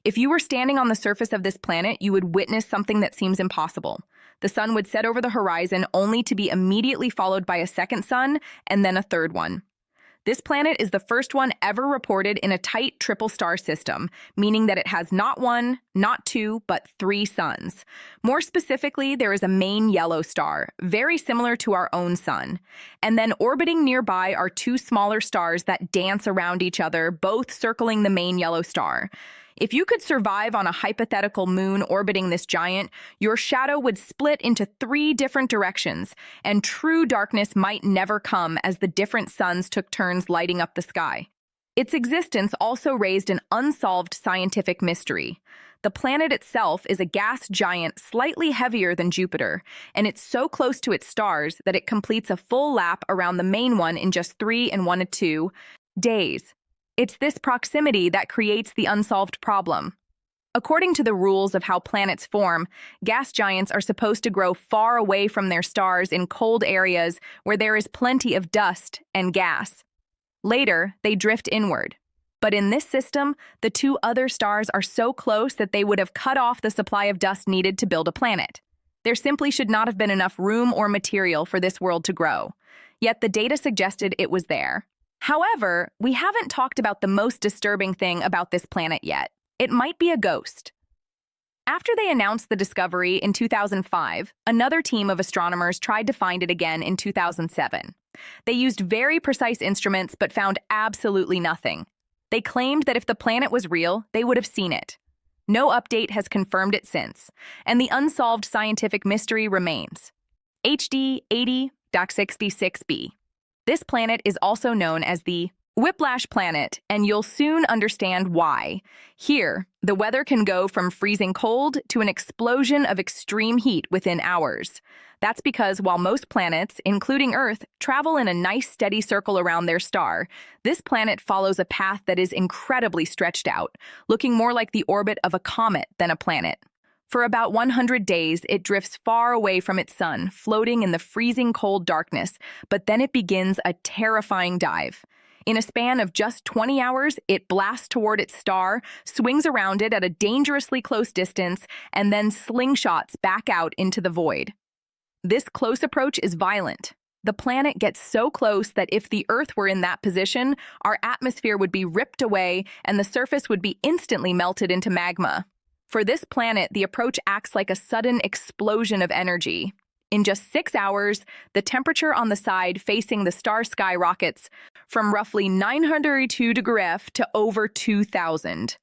If you were standing on the surface of this planet, you would witness something that seems impossible. The sun would set over the horizon only to be immediately followed by a second sun and then a third one. This planet is the first one ever reported in a tight triple star system, meaning that it has not one, not two, but three suns. More specifically, there is a main yellow star, very similar to our own sun. And then orbiting nearby are two smaller stars that dance around each other, both circling the main yellow star. If you could survive on a hypothetical moon orbiting this giant, your shadow would split into three different directions, and true darkness might never come as the different suns took turns lighting up the sky. Its existence also raised an unsolved scientific mystery. The planet itself is a gas giant slightly heavier than Jupiter, and it's so close to its stars that it completes a full lap around the main one in just 3 and 1 days. It's this proximity that creates the unsolved problem. According to the rules of how planets form, gas giants are supposed to grow far away from their stars in cold areas where there is plenty of dust and gas. Later, they drift inward. But in this system, the two other stars are so close that they would have cut off the supply of dust needed to build a planet. There simply should not have been enough room or material for this world to grow. Yet the data suggested it was there. However, we haven't talked about the most disturbing thing about this planet yet. It might be a ghost. After they announced the discovery in 2005, another team of astronomers tried to find it again in 2007. They used very precise instruments but found absolutely nothing. They claimed that if the planet was real, they would have seen it. No update has confirmed it since, and the unsolved scientific mystery remains. HD 80.66b. This planet is also known as the Whiplash Planet, and you'll soon understand why. Here, the weather can go from freezing cold to an explosion of extreme heat within hours. That's because while most planets, including Earth, travel in a nice steady circle around their star, this planet follows a path that is incredibly stretched out, looking more like the orbit of a comet than a planet. For about 100 days, it drifts far away from its sun, floating in the freezing cold darkness, but then it begins a terrifying dive. In a span of just 20 hours, it blasts toward its star, swings around it at a dangerously close distance, and then slingshots back out into the void. This close approach is violent. The planet gets so close that if the Earth were in that position, our atmosphere would be ripped away and the surface would be instantly melted into magma. For this planet, the approach acts like a sudden explosion of energy. In just 6 hours, the temperature on the side facing the star skyrockets from roughly 902 degrees to over 2,000.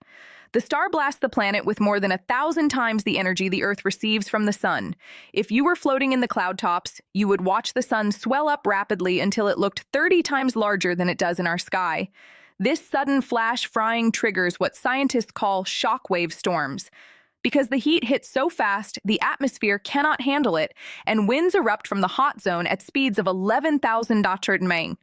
The star blasts the planet with more than 1,000 times the energy the Earth receives from the sun. If you were floating in the cloud tops, you would watch the sun swell up rapidly until it looked 30 times larger than it does in our sky. This sudden flash frying triggers what scientists call shockwave storms. Because the heat hits so fast, the atmosphere cannot handle it, and winds erupt from the hot zone at speeds of 11,000 km/h.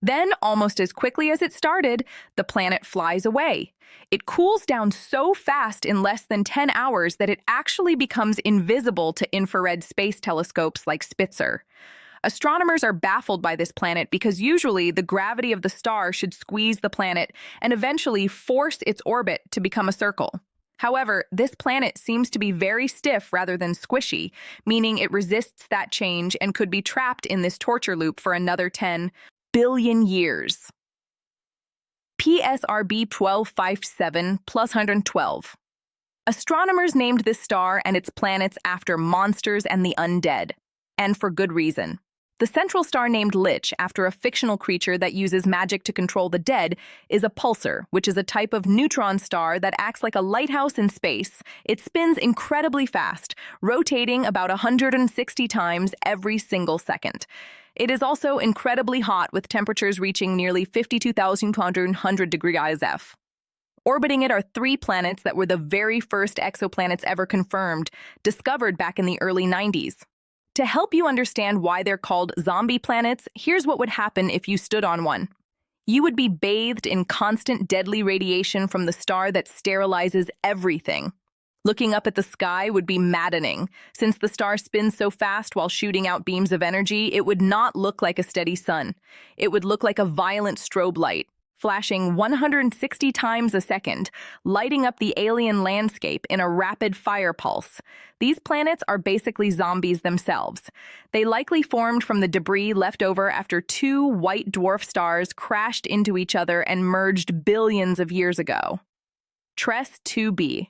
Then, almost as quickly as it started, the planet flies away. It cools down so fast in less than 10 hours that it actually becomes invisible to infrared space telescopes like Spitzer. Astronomers are baffled by this planet because usually the gravity of the star should squeeze the planet and eventually force its orbit to become a circle. However, this planet seems to be very stiff rather than squishy, meaning it resists that change and could be trapped in this torture loop for another 10 billion years. PSRB 1257 plus 112. Astronomers named this star and its planets after monsters and the undead, and for good reason. The central star named Lich, after a fictional creature that uses magic to control the dead, is a pulsar, which is a type of neutron star that acts like a lighthouse in space. It spins incredibly fast, rotating about 160 times every single second. It is also incredibly hot, with temperatures reaching nearly 52,200 degrees F. Orbiting it are 3 planets that were the very first exoplanets ever confirmed, discovered back in the early 90s. To help you understand why they're called zombie planets, here's what would happen if you stood on one. You would be bathed in constant deadly radiation from the star that sterilizes everything. Looking up at the sky would be maddening. Since the star spins so fast while shooting out beams of energy, it would not look like a steady sun. It would look like a violent strobe light. flashing 160 times a second, lighting up the alien landscape in a rapid fire pulse. These planets are basically zombies themselves. They likely formed from the debris left over after two white dwarf stars crashed into each other and merged billions of years ago. TRES 2b.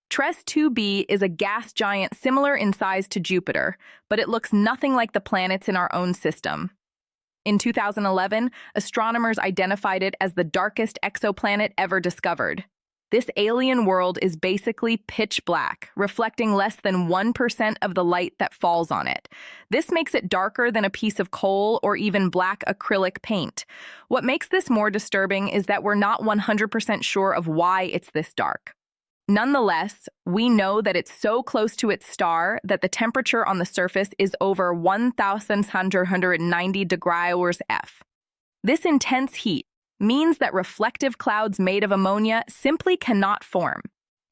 TRES 2b is a gas giant similar in size to Jupiter, but it looks nothing like the planets in our own system. In 2011, astronomers identified it as the darkest exoplanet ever discovered. This alien world is basically pitch black, reflecting less than 1% of the light that falls on it. This makes it darker than a piece of coal or even black acrylic paint. What makes this more disturbing is that we're not 100% sure of why it's this dark. Nonetheless, we know that it's so close to its star that the temperature on the surface is over 1,190 degrees F. This intense heat means that reflective clouds made of ammonia simply cannot form.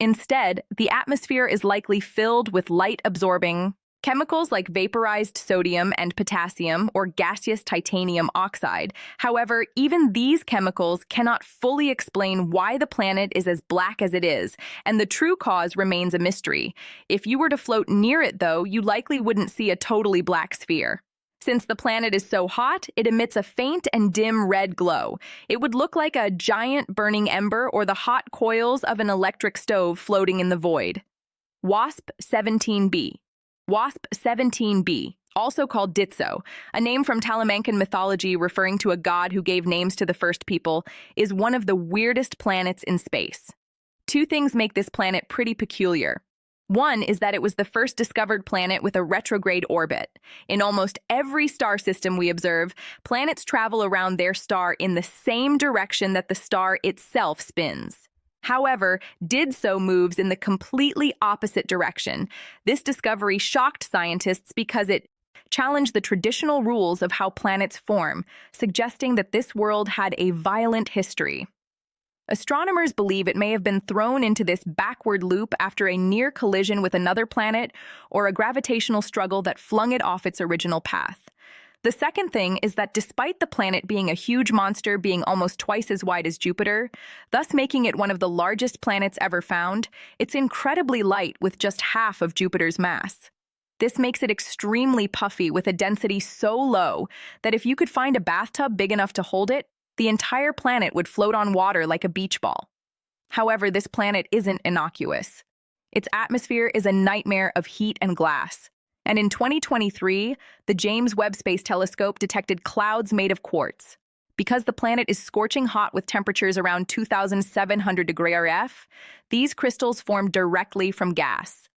Instead, the atmosphere is likely filled with light-absorbing chemicals like vaporized sodium and potassium or gaseous titanium oxide. However, even these chemicals cannot fully explain why the planet is as black as it is, and the true cause remains a mystery. If you were to float near it, though, you likely wouldn't see a totally black sphere. Since the planet is so hot, it emits a faint and dim red glow. It would look like a giant burning ember or the hot coils of an electric stove floating in the void. WASP-17b. WASP-17b, also called Ditso, a name from Talamancan mythology referring to a god who gave names to the first people, is one of the weirdest planets in space. Two things make this planet pretty peculiar. One is that it was the first discovered planet with a retrograde orbit. In almost every star system we observe, planets travel around their star in the same direction that the star itself spins. However, Ditso moves in the completely opposite direction. This discovery shocked scientists because it challenged the traditional rules of how planets form, suggesting that this world had a violent history. Astronomers believe it may have been thrown into this backward loop after a near collision with another planet or a gravitational struggle that flung it off its original path. The second thing is that despite the planet being a huge monster being almost twice as wide as Jupiter, thus making it one of the largest planets ever found, it's incredibly light with just half of Jupiter's mass. This makes it extremely puffy with a density so low that if you could find a bathtub big enough to hold it, the entire planet would float on water like a beach ball. However, this planet isn't innocuous. Its atmosphere is a nightmare of heat and glass. And in 2023, the James Webb Space Telescope detected clouds made of quartz. Because the planet is scorching hot with temperatures around 2,700 degrees F, these crystals form directly from gas.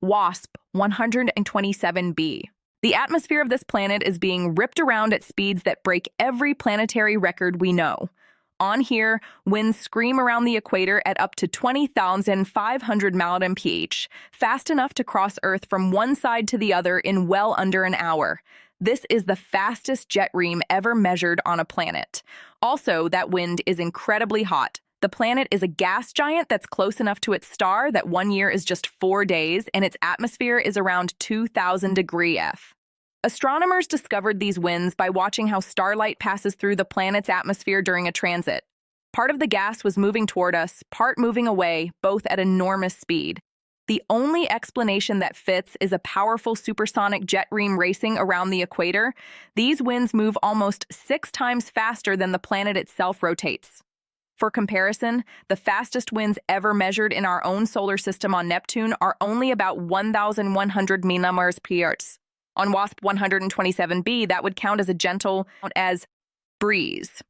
WASP-127b. The atmosphere of this planet is being ripped around at speeds that break every planetary record we know. On here, winds scream around the equator at up to 20,500 mph, fast enough to cross Earth from one side to the other in well under an hour. This is the fastest jet stream ever measured on a planet. Also, that wind is incredibly hot. The planet is a gas giant that's close enough to its star that 1 year is just 4 days, and its atmosphere is around 2,000 degrees F. Astronomers discovered these winds by watching how starlight passes through the planet's atmosphere during a transit. Part of the gas was moving toward us, part moving away, both at enormous speed. The only explanation that fits is a powerful supersonic jet stream racing around the equator. These winds move almost 6 times faster than the planet itself rotates. For comparison, the fastest winds ever measured in our own solar system on Neptune are only about 1,100 mph. On WASP-127b, that would count as a gentle as breeze.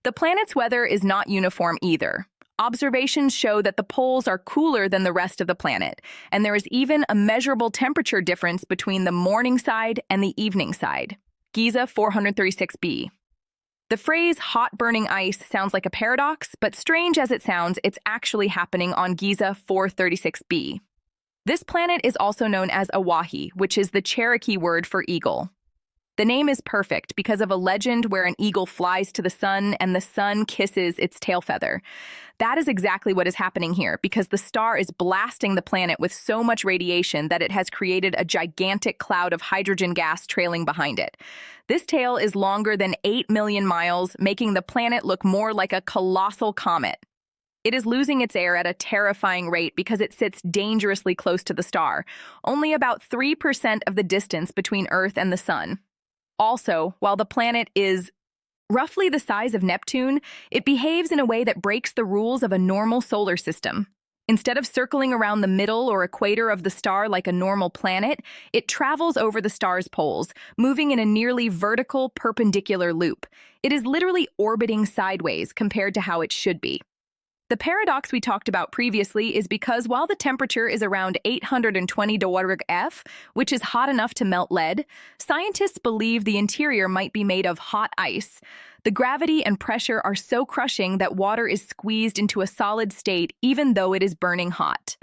The planet's weather is not uniform either. Observations show that the poles are cooler than the rest of the planet, and there is even a measurable temperature difference between the morning side and the evening side. Giza 436b. The phrase hot burning ice sounds like a paradox, but strange as it sounds, it's actually happening on Giza 436b. This planet is also known as Awahi, which is the Cherokee word for eagle. The name is perfect because of a legend where an eagle flies to the sun and the sun kisses its tail feather. That is exactly what is happening here because the star is blasting the planet with so much radiation that it has created a gigantic cloud of hydrogen gas trailing behind it. This tail is longer than 8 million miles, making the planet look more like a colossal comet. It is losing its air at a terrifying rate because it sits dangerously close to the star, only about 3% of the distance between Earth and the Sun. Also, while the planet is roughly the size of Neptune, it behaves in a way that breaks the rules of a normal solar system. Instead of circling around the middle or equator of the star like a normal planet, it travels over the star's poles, moving in a nearly vertical, perpendicular loop. It is literally orbiting sideways compared to how it should be. The paradox we talked about previously is because while the temperature is around 820 degrees F, which is hot enough to melt lead, scientists believe the interior might be made of hot ice. The gravity and pressure are so crushing that water is squeezed into a solid state even though it is burning hot.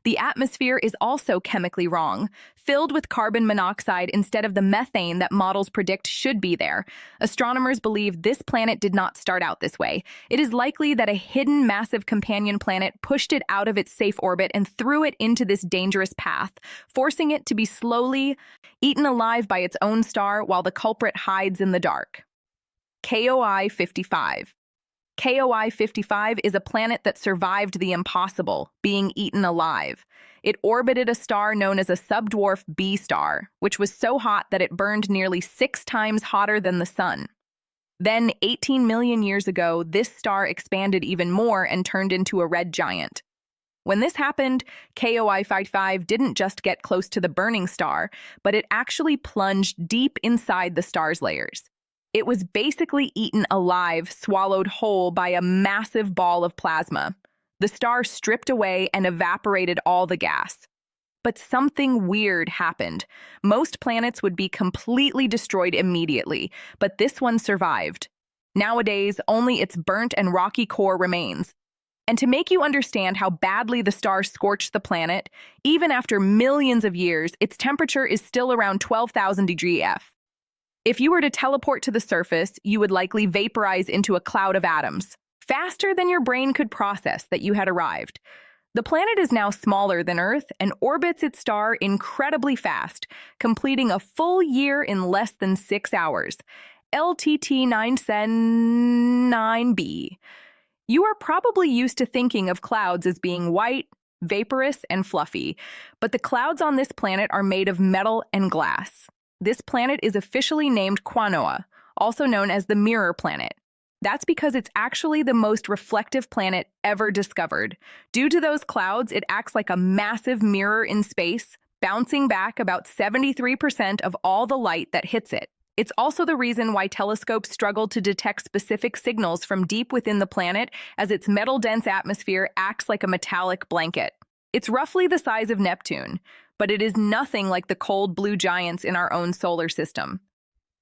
The atmosphere is also chemically wrong, filled with carbon monoxide instead of the methane that models predict should be there. Astronomers believe this planet did not start out this way. It is likely that a hidden massive companion planet pushed it out of its safe orbit and threw it into this dangerous path, forcing it to be slowly eaten alive by its own star while the culprit hides in the dark. KOI 55. KOI 55 is a planet that survived the impossible, being eaten alive. It orbited a star known as a subdwarf B star, which was so hot that it burned nearly 6 times hotter than the sun. Then, 18 million years ago, this star expanded even more and turned into a red giant. When this happened, KOI 55 didn't just get close to the burning star, but it actually plunged deep inside the star's layers. It was basically eaten alive, swallowed whole by a massive ball of plasma. The star stripped away and evaporated all the gas. But something weird happened. Most planets would be completely destroyed immediately, but this one survived. Nowadays, only its burnt and rocky core remains. And to make you understand how badly the star scorched the planet, even after millions of years, its temperature is still around 12,000 degrees F. If you were to teleport to the surface, you would likely vaporize into a cloud of atoms, faster than your brain could process that you had arrived. The planet is now smaller than Earth and orbits its star incredibly fast, completing a full year in less than 6 hours. LTT 979b. You are probably used to thinking of clouds as being white, vaporous, and fluffy, but the clouds on this planet are made of metal and glass. This planet is officially named Quanoa, also known as the Mirror Planet. That's because it's actually the most reflective planet ever discovered. Due to those clouds, it acts like a massive mirror in space, bouncing back about 73% of all the light that hits it. It's also the reason why telescopes struggle to detect specific signals from deep within the planet, as its metal-dense atmosphere acts like a metallic blanket. It's roughly the size of Neptune, but it is nothing like the cold blue giants in our own solar system.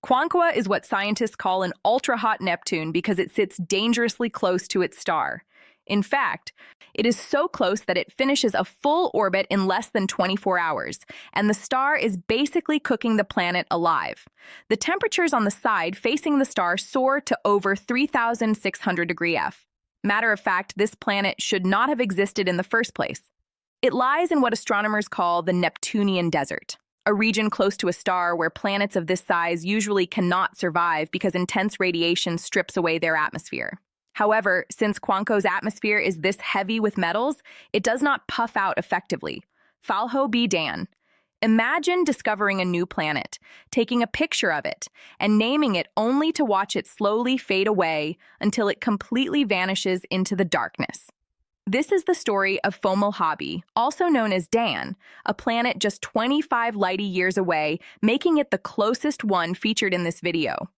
Quanqua is what scientists call an ultra-hot Neptune because it sits dangerously close to its star. In fact, it is so close that it finishes a full orbit in less than 24 hours, and the star is basically cooking the planet alive. The temperatures on the side facing the star soar to over 3,600 degrees F. Matter of fact, this planet should not have existed in the first place. It lies in what astronomers call the Neptunian Desert, a region close to a star where planets of this size usually cannot survive because intense radiation strips away their atmosphere. However, since Quanqa's atmosphere is this heavy with metals, it does not puff out effectively. Falho B. Dan. Imagine discovering a new planet, taking a picture of it, and naming it only to watch it slowly fade away until it completely vanishes into the darkness. This is the story of Fomalhabi, also known as Dan, a planet just 25 light-years away, making it the closest one featured in this video.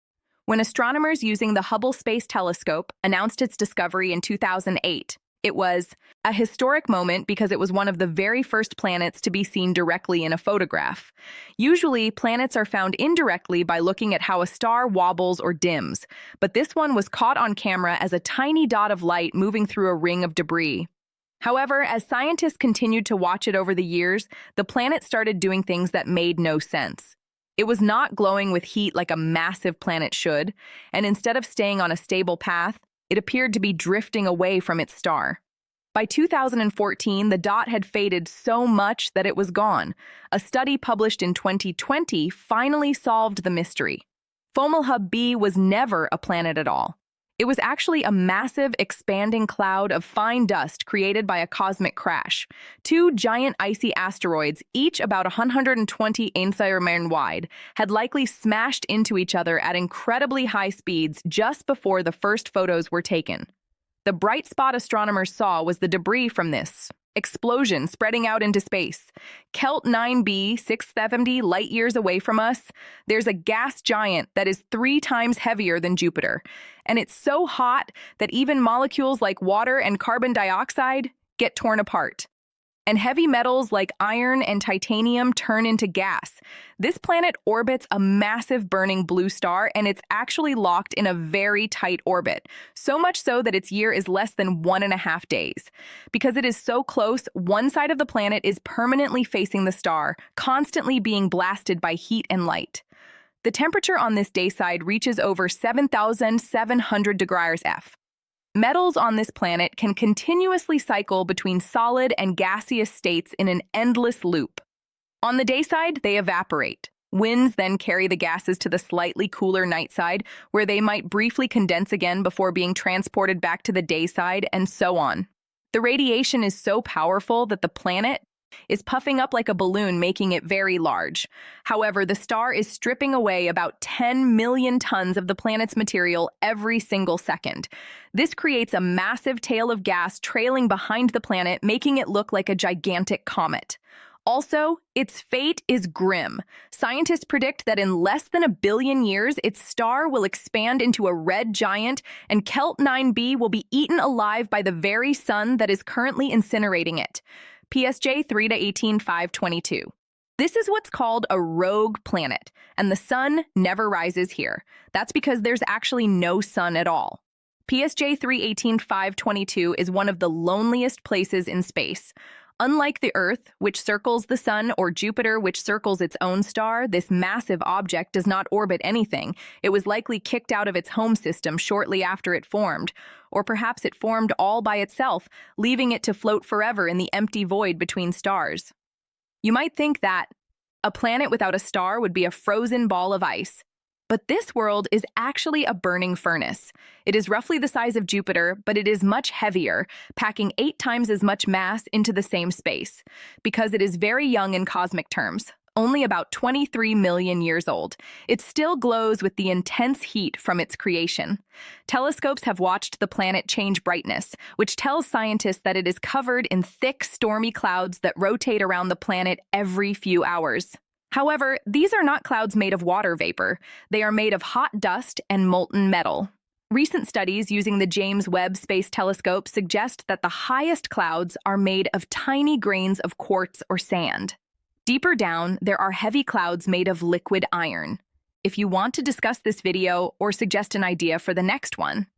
When astronomers using the Hubble Space Telescope announced its discovery in 2008, it was a historic moment because it was one of the very first planets to be seen directly in a photograph. Usually, planets are found indirectly by looking at how a star wobbles or dims, but this one was caught on camera as a tiny dot of light moving through a ring of debris. However, as scientists continued to watch it over the years, the planet started doing things that made no sense. It was not glowing with heat like a massive planet should, and instead of staying on a stable path, it appeared to be drifting away from its star. By 2014, the dot had faded so much that it was gone. A study published in 2020 finally solved the mystery. Fomalhaut b was never a planet at all. It was actually a massive, expanding cloud of fine dust created by a cosmic crash. Two giant icy asteroids, each about 120 Reimagined wide, had likely smashed into each other at incredibly high speeds just before the first photos were taken. The bright spot astronomers saw was the debris from this explosion spreading out into space. Kelt 9b, 670 light-years away from us, there's a gas giant that is 3 times heavier than Jupiter. And it's so hot that even molecules like water and carbon dioxide get torn apart. And heavy metals like iron and titanium turn into gas. This planet orbits a massive burning blue star, and it's actually locked in a very tight orbit, so much so that its year is less than 1.5 days. Because it is so close, one side of the planet is permanently facing the star, constantly being blasted by heat and light. The temperature on this day side reaches over 7,700 degrees F. Metals on this planet can continuously cycle between solid and gaseous states in an endless loop. On the day side, they evaporate. Winds then carry the gases to the slightly cooler night side, where they might briefly condense again before being transported back to the day side, and so on. The radiation is so powerful that the planet is puffing up like a balloon, making it very large. However, the star is stripping away about 10 million tons of the planet's material every single second. This creates a massive tail of gas trailing behind the planet, making it look like a gigantic comet. Also, its fate is grim. Scientists predict that in less than 1 billion years, its star will expand into a red giant, and Kelt 9b will be eaten alive by the very sun that is currently incinerating it. PSJ 3-18-522. This is what's called a rogue planet, and the sun never rises here. That's because there's actually no sun at all. PSJ 3-18-522 is one of the loneliest places in space. Unlike the Earth, which circles the sun, or Jupiter, which circles its own star, this massive object does not orbit anything. It was likely kicked out of its home system shortly after it formed. Or perhaps it formed all by itself, leaving it to float forever in the empty void between stars. You might think that a planet without a star would be a frozen ball of ice. But this world is actually a burning furnace. It is roughly the size of Jupiter, but it is much heavier, packing 8 times as much mass into the same space. Because it is very young in cosmic terms, only about 23 million years old, it still glows with the intense heat from its creation. Telescopes have watched the planet change brightness, which tells scientists that it is covered in thick, stormy clouds that rotate around the planet every few hours. However, these are not clouds made of water vapor. They are made of hot dust and molten metal. Recent studies using the James Webb Space Telescope suggest that the highest clouds are made of tiny grains of quartz or sand. Deeper down, there are heavy clouds made of liquid iron. If you want to discuss this video or suggest an idea for the next one,